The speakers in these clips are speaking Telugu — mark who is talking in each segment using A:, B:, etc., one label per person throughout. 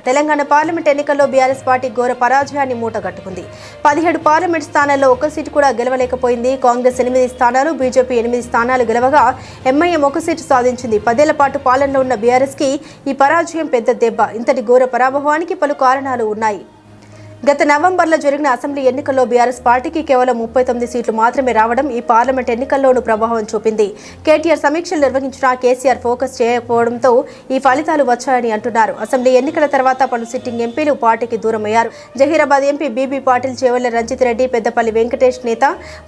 A: తెలంగాణ పార్లమెంట్ ఎన్నికల్లో బీఆర్ఎస్ పార్టీ ఘోర పరాజయాన్ని మూటగట్టుకుంది. 17 పార్లమెంట్ స్థానాల్లో ఒక్క సీటు కూడా గెలవలేకపోయింది. కాంగ్రెస్ 8 స్థానాలు, బీజేపీ 8 స్థానాలు గెలవగా ఎంఐఎం ఒక సీటు సాధించింది. 10 ఏళ్ల పాటు పాలనలో ఉన్న బీఆర్ఎస్ కి ఈ పరాజయం పెద్ద దెబ్బ. ఇంతటి ఘోర పరాభవానికి పలు కారణాలు ఉన్నాయి. గత నవంబర్లో జరిగిన అసెంబ్లీ ఎన్నికల్లో బీఆర్ఎస్ పార్టీకి కేవలం 39 సీట్లు మాత్రమే రావడం ఈ పార్లమెంట్ ఎన్నికల్లోనూ ప్రభావం చూపింది. కేటీఆర్ సమీక్షలు నిర్వహించిన కేసీఆర్ ఫోకస్ చేయకపోవడంతో ఈ ఫలితాలు వచ్చాయని అంటున్నారు. అసెంబ్లీ ఎన్నికల తర్వాత పలు సిట్టింగ్ ఎంపీలు పార్టీకి దూరమయ్యారు. జహీరాబాద్ ఎంపీ బీబీ పాటిల్, చేవెళ్ల రంజిత్ రెడ్డి, పెద్దపల్లి వెంకటేష్ నేత,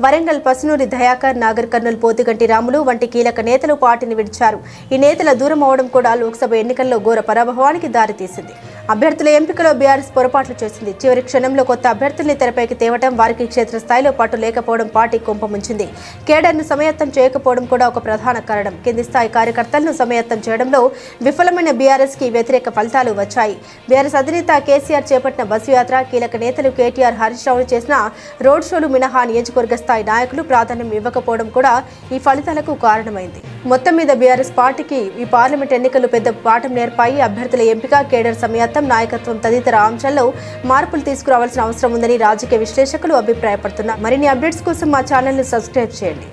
A: వరంగల్ పసునూరి దయాకర్, నాగర్ కర్నూలు పోతిగంటి రాములు వంటి కీలక నేతలు పార్టీని విడిచారు. ఈ నేతల దూరం అవడం కూడా లోక్సభ ఎన్నికల్లో ఘోర పరాభవానికి దారితీసింది. అభ్యర్థుల ఎంపికలో బీఆర్ఎస్ పొరపాట్లు చేసింది. చివరి క్షణంలో కొత్త అభ్యర్థుల్ని తెరపైకి తేవడం, వారికి క్షేత్రస్థాయిలో పట్టు లేకపోవడం పార్టీ కుంపముంచింది. కేడర్ను సమయత్తం చేయకపోవడం కూడా ఒక ప్రధాన కారణం. కింది స్థాయి కార్యకర్తలను సమయత్తం చేయడంలో విఫలమైన బీఆర్ఎస్ కి వ్యతిరేక ఫలితాలు వచ్చాయి. బీఆర్ఎస్ అధినేత కేసీఆర్ చేపట్టిన బస్సు యాత్ర, కీలక నేతలు కేటీఆర్, హరీష్ రావులు చేసిన రోడ్ షోలు మినహా నియోజకవర్గ స్థాయి నాయకులు ప్రాధాన్యం ఇవ్వకపోవడం కూడా ఈ ఫలితాలకు కారణమైంది. మొత్తం మీద బీఆర్ఎస్ పార్టీకి ఈ పార్లమెంట్ ఎన్నికలు పెద్ద పాఠం నేర్పాయి. అభ్యర్థుల ఎంపిక, కేడర్ సమయత్తం, నాయకత్వం తదితర అంశాల్లో మార్పులు తీసుకురావాల్సిన అవసరం ఉందని రాజకీయ విశ్లేషకులు అభిప్రాయపడుతున్నారు. మరిన్ని అప్డేట్స్ కోసం మా ఛానల్ ని సబ్స్క్రైబ్ చేయండి.